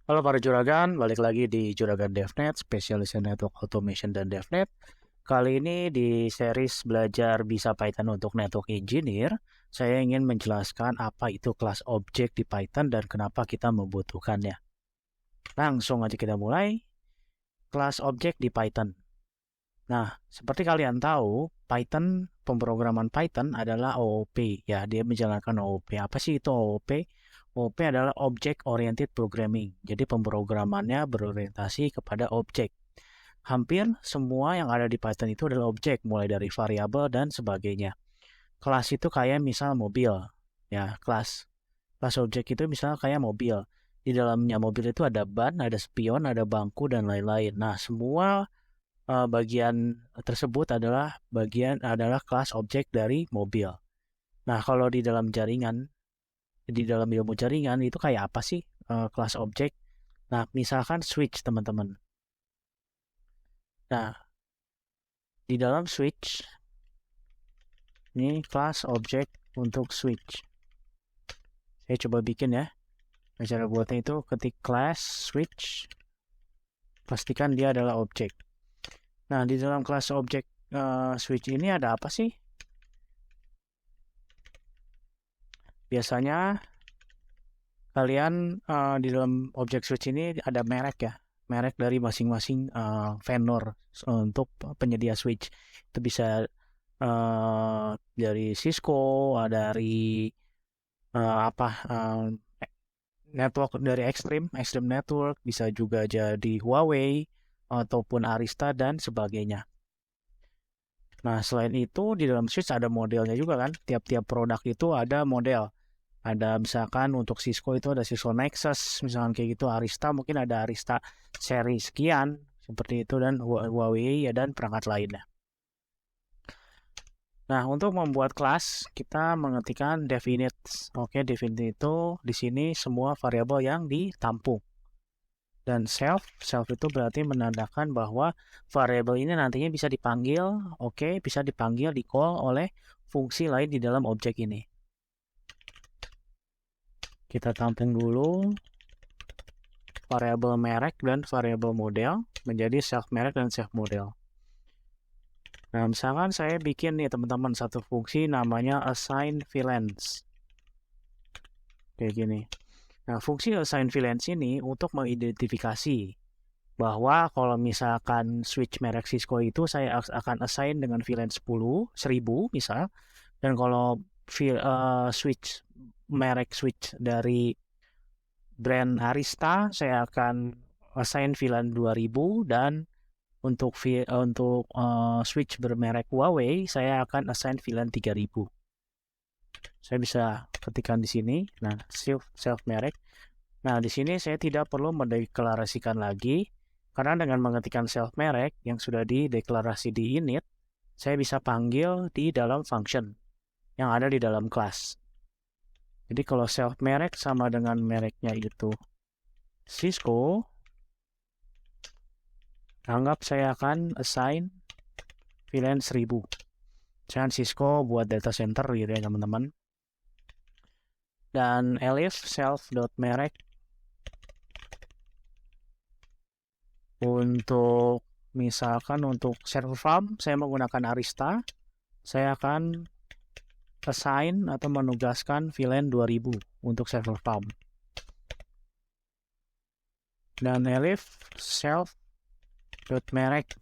Halo para juragan, balik lagi di Juragan DevNet, spesialis network automation dan DevNet. Kali ini di series belajar bisa Python untuk network engineer, saya ingin menjelaskan apa itu kelas objek di Python dan kenapa kita membutuhkannya. Langsung aja kita mulai, kelas objek di Python. Nah, seperti kalian tahu, pemrograman Python adalah OOP. Ya, dia menjalankan OOP. Apa sih itu OOP? OOP adalah Object Oriented Programming. Jadi pemrogramannya berorientasi kepada objek. Hampir semua yang ada di Python itu adalah objek, mulai dari variabel dan sebagainya. Kelas itu kayak misal mobil. Ya, kelas objek itu misal kayak mobil. Di dalamnya mobil itu ada ban, ada spion, ada bangku, dan lain-lain. Nah, semua bagian tersebut adalah kelas objek dari mobil. Nah, kalau di dalam ilmu jaringan itu kayak apa sih kelas objek? Nah, misalkan switch, teman-teman. Nah, di dalam switch ini kelas objek untuk switch. Saya coba bikin ya. Cara buatnya itu ketik class switch, pastikan dia adalah objek. Nah, di dalam kelas objek switch ini ada apa sih? Biasanya kalian di dalam objek switch ini ada merek ya, merek dari masing-masing vendor untuk penyedia switch. Itu bisa dari Cisco, dari network dari Extreme Network, bisa juga jadi Huawei ataupun Arista dan sebagainya. Nah, selain itu di dalam switch ada modelnya juga kan. Tiap-tiap produk itu ada model. Ada misalkan untuk Cisco itu ada Cisco Nexus, misalkan kayak gitu. Arista mungkin ada Arista seri sekian, seperti itu, dan Huawei ya, dan perangkat lainnya. Nah, untuk membuat kelas, kita mengetikkan definite. Oke, definite itu di sini semua variabel yang ditampung. Dan self itu berarti menandakan bahwa variabel ini nantinya bisa dipanggil, bisa dipanggil, di-call oleh fungsi lain di dalam objek ini. Kita tampung dulu variabel merek dan variabel model menjadi self merek dan self model. Nah, misalkan saya bikin nih teman-teman satu fungsi namanya assign valence. Kayak gini. Nah, fungsi assign valence ini untuk mengidentifikasi bahwa kalau misalkan switch merek Cisco itu saya akan assign dengan valence 1000 misal, dan kalau switch merek switch dari brand Arista saya akan assign VLAN 2000, dan untuk switch bermerek Huawei saya akan assign VLAN 3000. Saya bisa ketikkan di sini. Nah, self merek. Nah, di sini saya tidak perlu mendeklarasikan lagi karena dengan mengetikkan self merek yang sudah dideklarasi di init, saya bisa panggil di dalam function yang ada di dalam kelas. Jadi kalau self merek sama dengan mereknya itu Cisco, anggap saya akan assign VLAN 1000. Misalkan Cisco buat data center gitu ya teman-teman. Dan elif self.merek untuk misalkan untuk server farm saya menggunakan Arista, saya akan assign atau menugaskan VLAN 2000 untuk server farm. Dan elif self.merek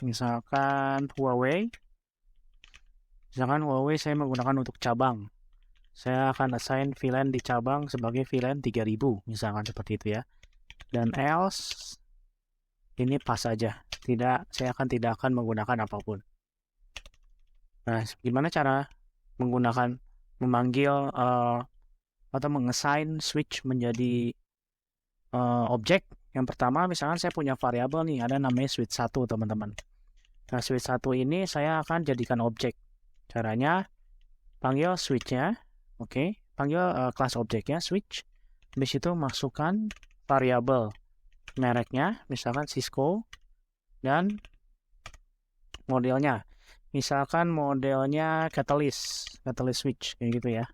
misalkan Huawei. Misalkan Huawei saya menggunakan untuk cabang. Saya akan assign VLAN di cabang sebagai VLAN 3000, misalkan seperti itu ya. Dan else ini pas saja. Saya tidak akan menggunakan apapun. Nah, gimana cara memanggil atau mengassign switch menjadi objek? Yang pertama, misalkan saya punya variabel nih, ada namanya switch 1, teman-teman. Nah, switch 1 ini saya akan jadikan objek. Caranya, panggil switch-nya, panggil kelas objeknya, switch. Habis itu masukkan variabel mereknya, misalkan Cisco, dan modelnya. Misalkan modelnya catalyst switch, kayak gitu ya.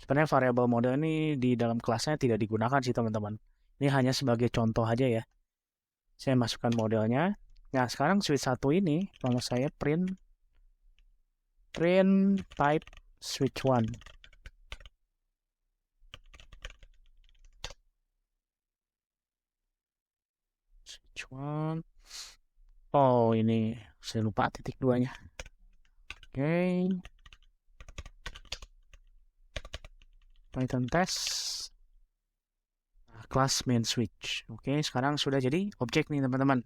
Sebenarnya variabel model ini di dalam kelasnya tidak digunakan sih teman-teman. Ini hanya sebagai contoh aja ya. Saya masukkan modelnya. Nah, sekarang switch 1 ini kalau saya print type switch 1. Switch 1. Oh, ini saya lupa titik 2-nya. Oke. Python test. Class main switch. Oke, sekarang sudah jadi objek nih teman-teman.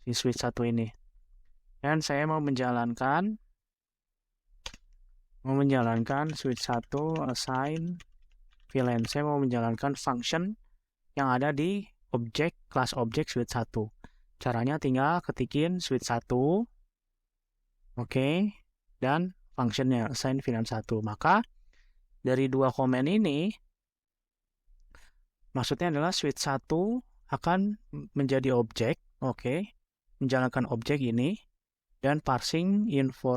Si switch 1 ini. Dan saya mau menjalankan switch 1 assign VLAN. Saya mau menjalankan function yang ada di objek kelas objek switch 1. Caranya tinggal ketikin switch 1. Oke. Dan functionnya assign VLAN 1. Maka dari dua komen ini maksudnya adalah switch 1 akan menjadi objek, oke, menjalankan objek ini dan parsing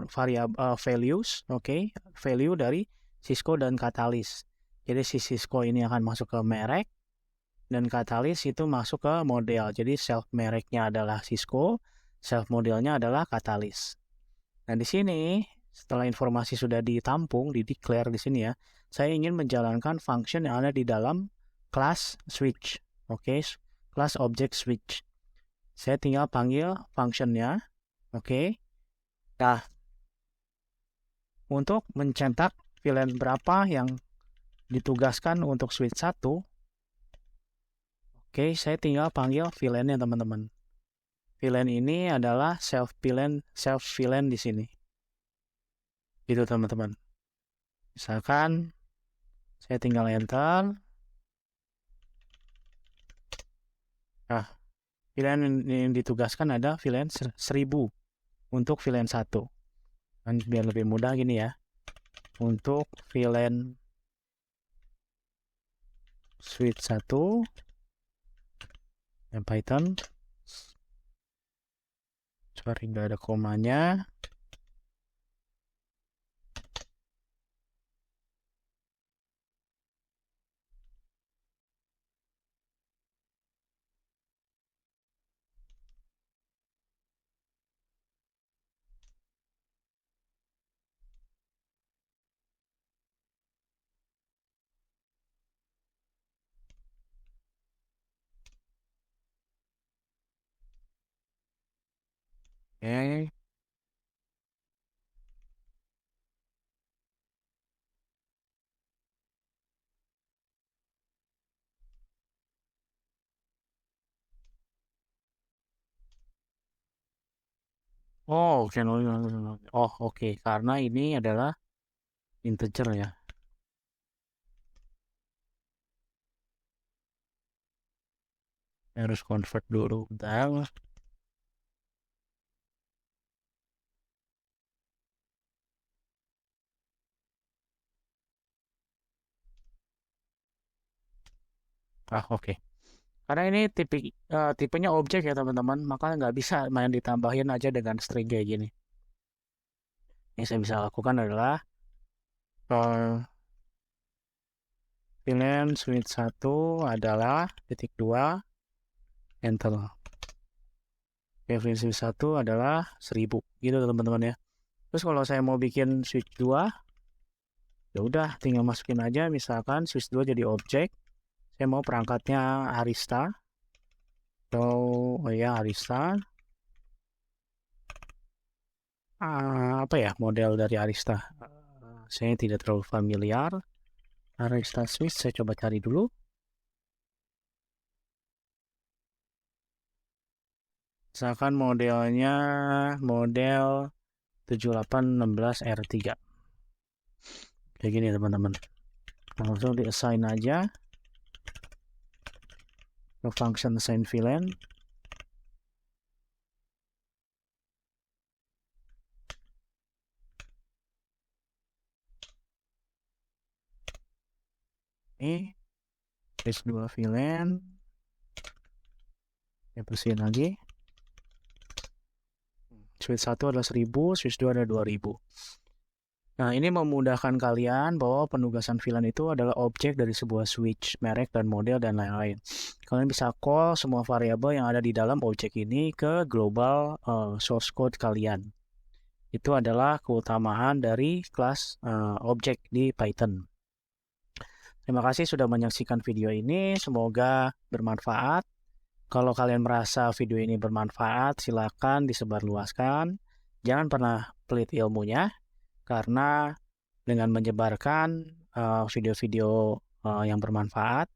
variable values, oke, value dari Cisco dan Catalyst. Jadi si Cisco ini akan masuk ke merek dan Catalyst itu masuk ke model. Jadi self mereknya adalah Cisco, self modelnya adalah Catalyst. Nah, di sini setelah informasi sudah ditampung, di-declare di sini ya, saya ingin menjalankan function yang ada di dalam class switch. Oke, class object switch. Saya tinggal panggil functionnya. Oke. Nah, untuk mencetak VLAN berapa yang ditugaskan untuk switch 1, oke, saya tinggal panggil VLAN-nya teman-teman. VLAN ini adalah self VLAN di sini. Gitu teman-teman. Misalkan saya tinggal enter. Nah, VLAN yang ditugaskan ada VLAN 1000 untuk VLAN 1. Dan biar lebih mudah gini ya. Untuk VLAN switch 1 yang Python. Sorry, nggak ada komanya. Oke. Oh, oke. Oh, oke. Karena ini adalah integer ya. Harus convert dulu. Bentar. Oke. Karena ini tipenya objek ya teman-teman, maka nggak bisa main ditambahin aja dengan string kayak gini. Yang saya bisa lakukan adalah VLAN switch 1 adalah titik 2 enter. VLAN switch 1 adalah 1000 gitu teman-teman ya. Terus kalau saya mau bikin switch 2, ya udah tinggal masukin aja, misalkan switch 2 jadi objek. Saya mau perangkatnya Arista. Oh ya, Arista. Apa ya model dari Arista? Saya tidak terlalu familiar. Arista switch saya coba cari dulu. Misalkan modelnya model 7816R3. Kayak gini teman-teman. Langsung di assign aja ke function assign VLAN. Ini switch 2 VLAN. Saya bersihin lagi. Switch 1 adalah 1000, switch 2 adalah 2000. Nah, ini memudahkan kalian bahwa penugasan VLAN itu adalah objek dari sebuah switch, merek dan model dan lain-lain. Kalian bisa call semua variabel yang ada di dalam objek ini ke global source code kalian. Itu adalah keutamaan dari kelas objek di Python. Terima kasih sudah menyaksikan video ini, semoga bermanfaat. Kalau kalian merasa video ini bermanfaat, silakan disebarluaskan. Jangan pernah pelit ilmunya, karena dengan menyebarkan video-video yang bermanfaat,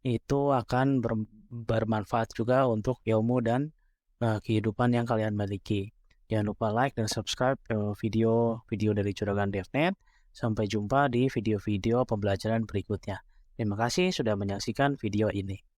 itu akan bermanfaat juga untuk ilmu dan kehidupan yang kalian miliki. Jangan lupa like dan subscribe video-video dari Juragan DevNet. Sampai jumpa di video-video pembelajaran berikutnya. Terima kasih sudah menyaksikan video ini.